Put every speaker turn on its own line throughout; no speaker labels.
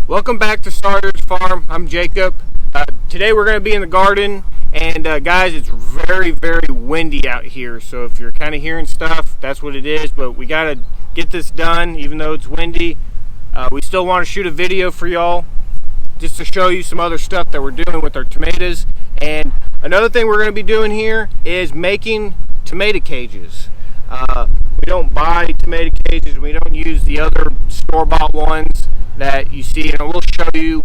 Welcome back to Sawyer's Farm. I'm Jacob. Today we're going to be in the garden, and guys, it's very windy out here, so if you're kind of hearing stuff, that's what it is. But we got to get this done even though it's windy. We still want to shoot a video for y'all just to show you some other stuff that we're doing with our tomatoes. And another thing we're going to be doing here is making tomato cages. We don't buy tomato cages. We don't use the other store-bought ones that you see, and we'll show you.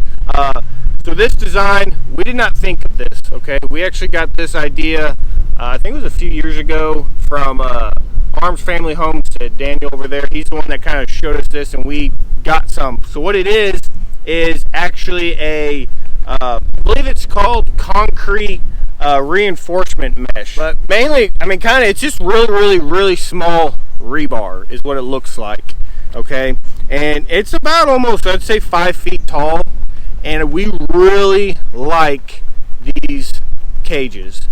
So this design, we did not think of this, okay? We actually got this idea, I think it was a few years ago, from Arms Family Homestead. Daniel over there, he's the one that kind of showed us this, and we got some. So what it is actually a, I believe it's called concrete reinforcement mesh. But mainly, I mean, kind of, it's just really small rebar is what it looks like, okay? And it's about almost, I'd say, 5 feet tall. And we really like these cages.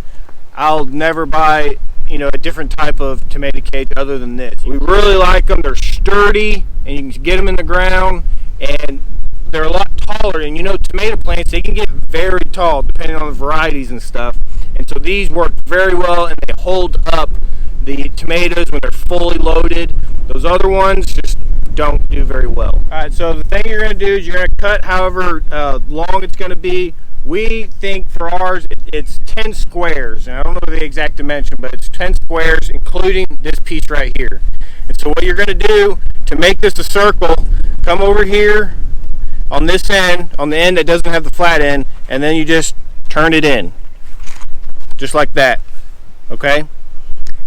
I'll never buy, a different type of tomato cage other than this. We really like them. They're sturdy, and you can get them in the ground, and they're a lot taller. And tomato plants, they can get very tall depending on the varieties and stuff. And so these work very well, and they hold up the tomatoes when they're fully loaded. Those other ones just don't do very well. Alright, so the thing you're going to do is you're going to cut however long it's going to be. We think for ours it's 10 squares, and I don't know the exact dimension, but it's 10 squares including this piece right here. And so what you're going to do to make this a circle, come over here on this end, on the end that doesn't have the flat end, and then you just turn it in just like that, okay?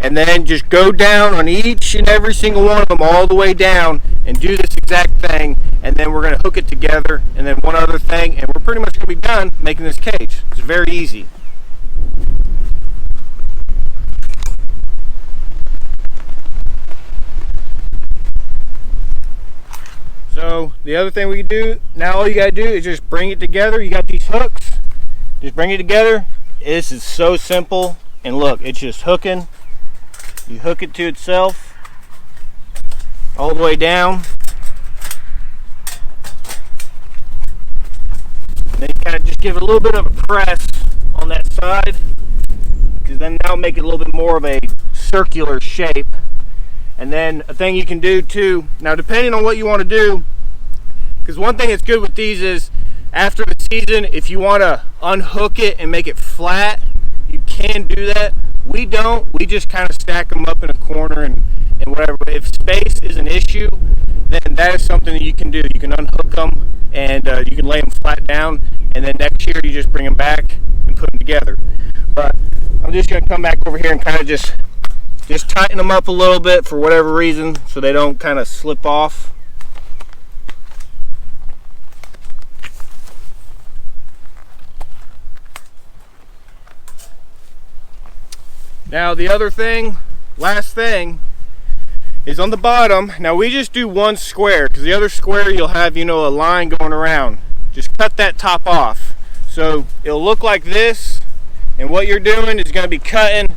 And then just go down on each and every single one of them all the way down and do this exact thing, and then we're going to hook it together, and then one other thing, and we're pretty much going to be done making this cage. It's very easy. So the other thing we can do, now all you got to do is just bring it together. You got these hooks, just bring it together. This is so simple, and look, it's just hooking. You hook it to itself all the way down. Then you kind of just give it a little bit of a press on that side, because then that'll make it a little bit more of a circular shape. And then a thing you can do too, now depending on what you want to do, because one thing that's good with these is after the season, if you want to unhook it and make it flat, you can do that. We don't. We just kind of stack them up in a corner and whatever. But if space is an issue, then that is something that you can do. You can unhook them and you can lay them flat down, and then next year you just bring them back and put them together. But I'm just going to come back over here and kind of just tighten them up a little bit for whatever reason so they don't kind of slip off. Now the other thing, last thing, is on the bottom. Now we just do one square, because the other square you'll have, a line going around. Just cut that top off. So it'll look like this, and what you're doing is going to be cutting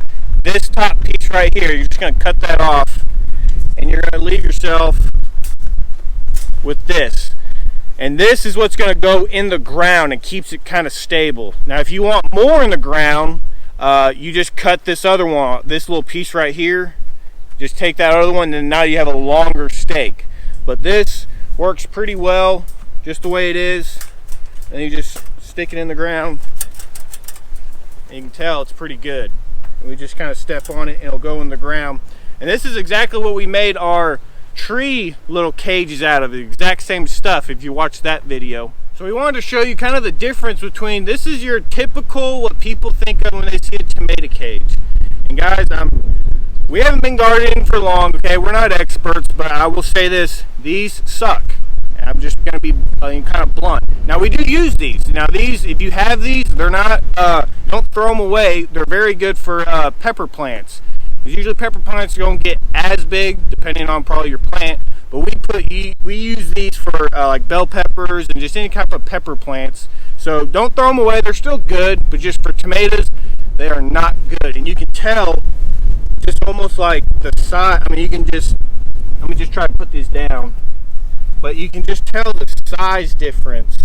this top piece right here. You're just going to cut that off, and you're going to leave yourself with this. And this is what's going to go in the ground and keeps it kind of stable. Now if you want more in the ground, you just cut this other one, this little piece right here, just take that other one, and now you have a longer stake. But this works pretty well just the way it is, and you just stick it in the ground, and you can tell it's pretty good. And we just kind of step on it and it'll go in the ground. And this is exactly what we made our tree little cages out of, the exact same stuff if you watch that video. So we wanted to show you kind of the difference between, this is your typical, what people think of when they see a tomato cage. And guys, we haven't been gardening for long, okay? We're not experts, but I will say this, these suck. I'm just going to be kind of blunt. Now we do use these. Now these, if you have these, they're not, don't throw them away. They're very good for pepper plants. Because usually pepper plants don't get as big, depending on probably your plant. But we use these for like bell peppers and just any kind of pepper plants. So don't throw them away. They're still good, but just for tomatoes, they are not good. And you can tell just almost like the side. I mean, you can just, let me just try to put these down. But you can just tell the size difference.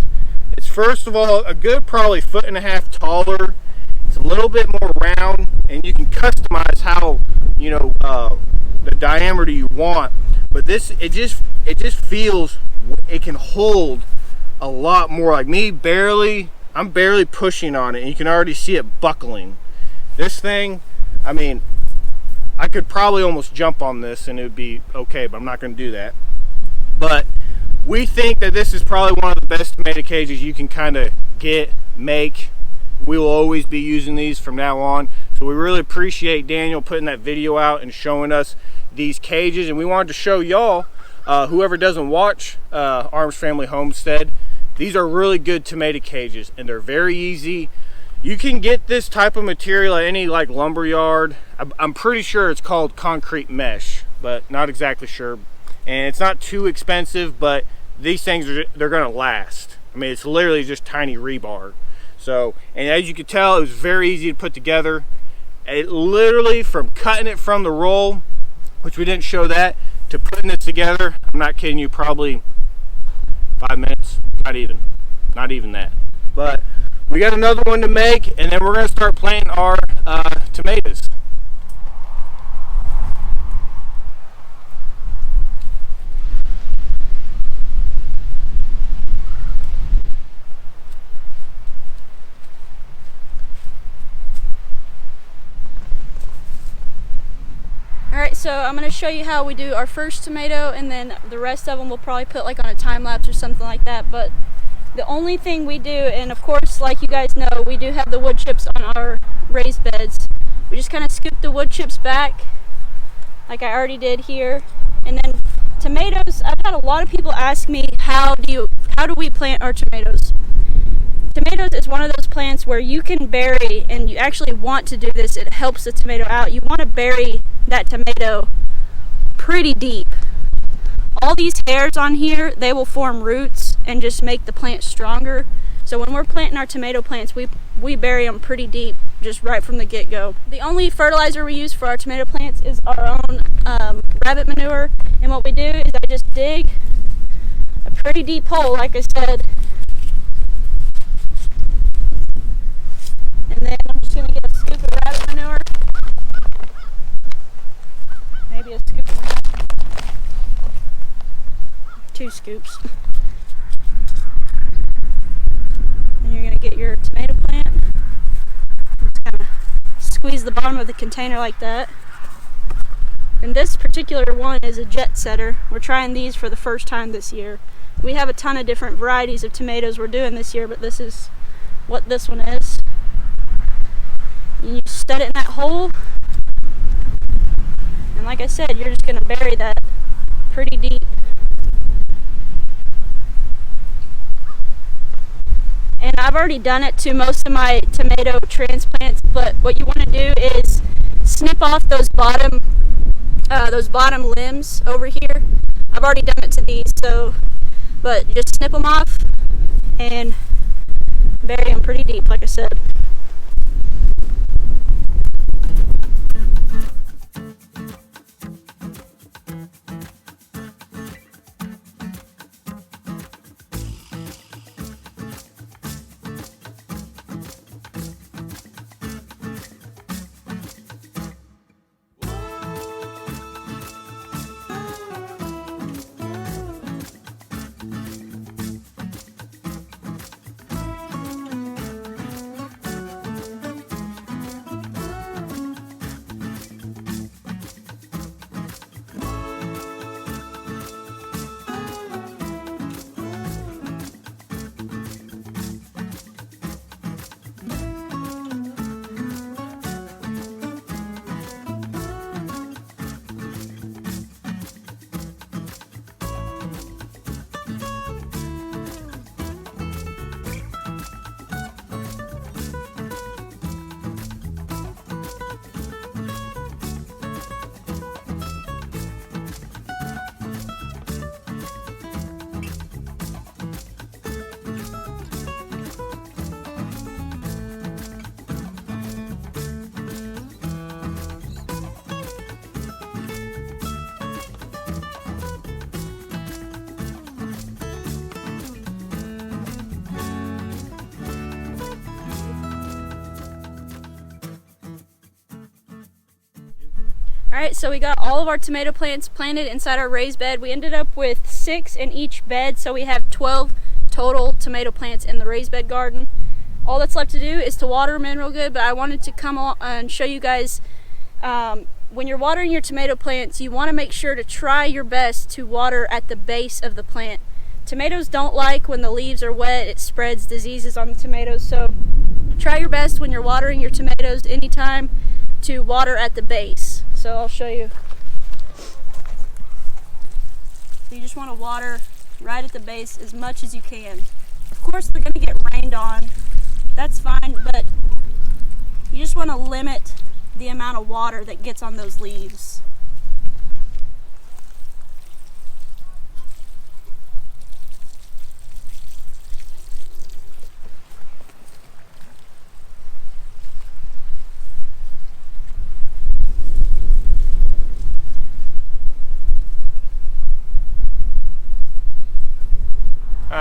It's first of all a good probably 1.5 feet taller. It's a little bit more round, and you can customize how, you know, the diameter you want. But this, it just feels, it can hold a lot more. Like me, I'm barely pushing on it, and you can already see it buckling. This thing, I mean, I could probably almost jump on this and it would be okay, but I'm not going to do that. But we think that this is probably one of the best tomato cages you can kind of make. We will always be using these from now on. So we really appreciate Daniel putting that video out and showing us these cages. And we wanted to show y'all, whoever doesn't watch Arms Family Homestead, these are really good tomato cages, and they're very easy. You can get this type of material at any like lumber yard. I'm pretty sure it's called concrete mesh, but not exactly sure. And it's not too expensive, but these things they're gonna last. I mean, it's literally just tiny rebar. So, and as you can tell, it was very easy to put together. It literally, from cutting it from the roll, which we didn't show that, to putting it together, I'm not kidding you, probably 5 minutes, not even that. But we got another one to make, and then we're gonna start planting our tomatoes.
Alright, so I'm going to show you how we do our first tomato, and then the rest of them we'll probably put like on a time lapse or something like that. But the only thing we do, and of course like you guys know, we do have the wood chips on our raised beds. We just kind of scoop the wood chips back like I already did here. And then tomatoes, I've had a lot of people ask me how do we plant our tomatoes. Tomatoes is one of those plants where you can bury, and you actually want to do this, it helps the tomato out. You want to bury that tomato pretty deep. All these hairs on here, they will form roots and just make the plant stronger. So when we're planting our tomato plants, we bury them pretty deep, just right from the get-go. The only fertilizer we use for our tomato plants is our own rabbit manure. And what we do is I just dig a pretty deep hole, like I said. And then I'm just going to get a scoop of rabbit manure. Maybe a scoop and a half. 2 scoops. And you're going to get your tomato plant. Just kind of squeeze the bottom of the container like that. And this particular one is a jet setter. We're trying these for the first time this year. We have a ton of different varieties of tomatoes we're doing this year, but this is what this one is. And you set it in that hole, and like I said, you're just going to bury that pretty deep. And I've already done it to most of my tomato transplants, but what you want to do is snip off those bottom limbs over here. I've already done it to these, but just snip them off and bury them pretty deep, like I said. Alright, so we got all of our tomato plants planted inside our raised bed. We ended up with 6 in each bed, so we have 12 total tomato plants in the raised bed garden. All that's left to do is to water them in real good, but I wanted to come on and show you guys when you're watering your tomato plants, you want to make sure to try your best to water at the base of the plant. Tomatoes don't like when the leaves are wet, it spreads diseases on the tomatoes, so try your best when you're watering your tomatoes anytime to water at the base. So I'll show you. You just want to water right at the base as much as you can. Of course they're going to get rained on, that's fine, but you just want to limit the amount of water that gets on those leaves.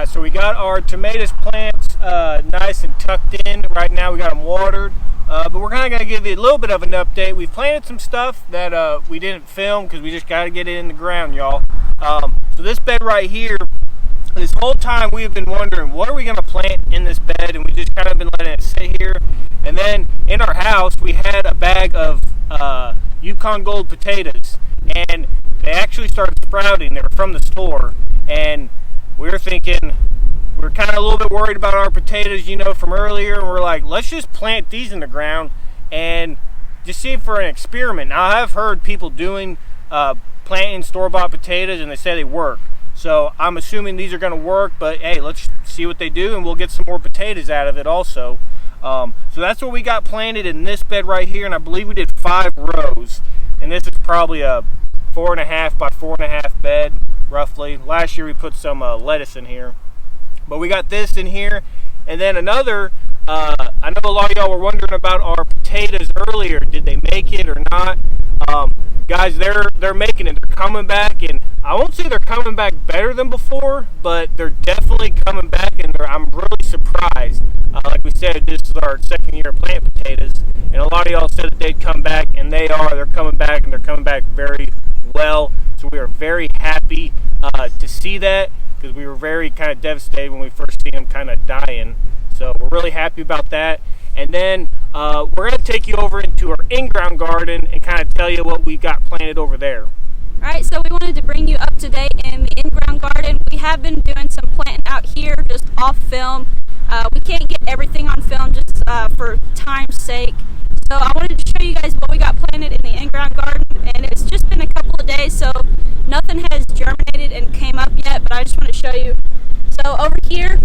So we got our tomatoes plants nice and tucked in. Right now we got them watered, but we're kind of going to give you a little bit of an update. We've planted some stuff that we didn't film because we just got to get it in the ground, y'all. So this bed right here, this whole time we have been wondering what are we going to plant in this bed, and we just kind of been letting it sit here. And then in our house we had a bag of Yukon Gold potatoes, and they actually started sprouting. They were from the store, and we were thinking, we're kind of a little bit worried about our potatoes, you know, from earlier. And we're like, let's just plant these in the ground and just see for an experiment. Now, I've heard people doing planting store-bought potatoes, and they say they work. So I'm assuming these are going to work, but hey, let's see what they do, and we'll get some more potatoes out of it also. So that's what we got planted in this bed right here, and I believe we did 5 rows. And this is probably a 4.5 by 4.5 bed, roughly. Last year we put some lettuce in here, but we got this in here. And then another, I know a lot of y'all were wondering about our potatoes earlier. Did they make it or not? Guys, they're making it. They're coming back, and I won't say they're coming back better than before, but they're definitely coming back, and I'm really surprised. Like we said, this is our second year of planting potatoes, and a lot of y'all said that they'd come back, and they're coming back, and they're coming back very well. So we are very happy to see that, because we were very kind of devastated when we first seen them kind of dying. So we're really happy about that. And then we're going to take you over into our in-ground garden and kind of tell you what we got planted over there.
Alright, so we wanted to bring you up to date in the in-ground garden. We have been doing some planting out here just off film. We can't get everything on film just for time's sake. So I wanted to show you guys what we got planted in the in-ground garden, and it's just been a couple of days, so nothing has germinated and came up yet, but I just want to show you. So over here,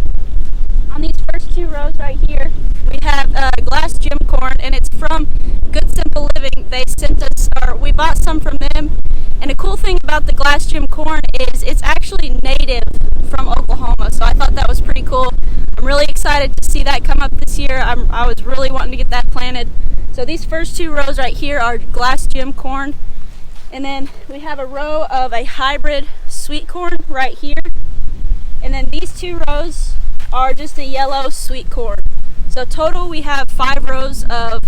on these first 2 rows right here, we have glass gem corn, and it's from Good Simple Living. They sent us, or we bought some from them, and the cool thing about the glass gem corn is it's actually native from Oklahoma, so I thought that was pretty cool. I'm really excited to see that come up this year. I was really wanting to get that planted. So these first 2 rows right here are glass gem corn, and then we have a row of a hybrid sweet corn right here, and then these 2 rows are just a yellow sweet corn. So total we have 5 rows of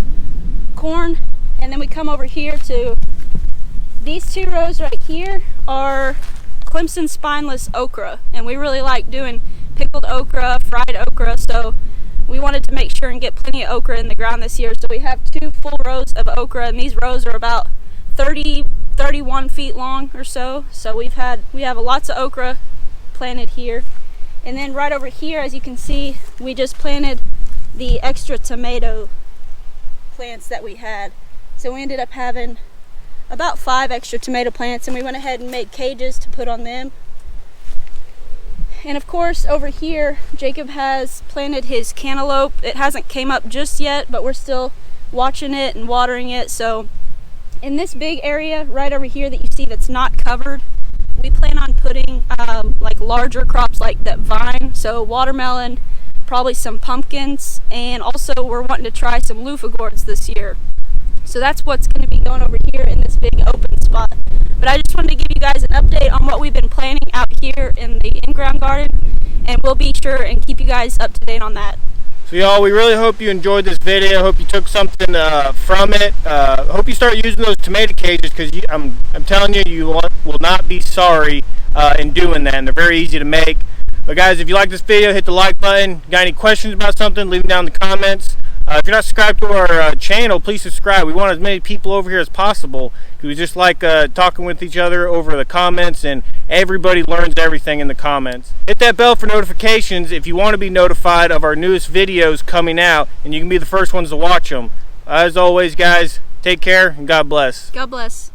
corn, and then we come over here to these 2 rows right here are Clemson spineless okra, and we really like doing pickled okra, fried okra, so we wanted to make sure and get plenty of okra in the ground this year. So we have 2 full rows of okra, and these rows are about 31 feet long or so. So we have lots of okra planted here. And then right over here, as you can see, we just planted the extra tomato plants that we had. So we ended up having about 5 extra tomato plants, and we went ahead and made cages to put on them. And of course over here Jacob has planted his cantaloupe. It hasn't came up just yet, but we're still watching it and watering it. So in this big area right over here that you see that's not covered, we plan on putting like larger crops like that vine, so watermelon, probably some pumpkins, and also we're wanting to try some loofah gourds this year. So that's what's going to be going over here in this big open spot. But I just wanted to give you guys an update on what we've been planting out here in the in-ground garden, and we'll be sure and keep you guys up to date on that.
So y'all, we really hope you enjoyed this video. Hope you took something from it. Hope you start using those tomato cages, because I'm telling you, you will not be sorry in doing that. And they're very easy to make. But guys, if you like this video, hit the like button. Got any questions about something, leave them down in the comments. If you're not subscribed to our channel, please subscribe. We want as many people over here as possible. We just like talking with each other over the comments, and everybody learns everything in the comments. Hit that bell for notifications if you want to be notified of our newest videos coming out, and you can be the first ones to watch them. As always, guys, take care and God bless.
God bless.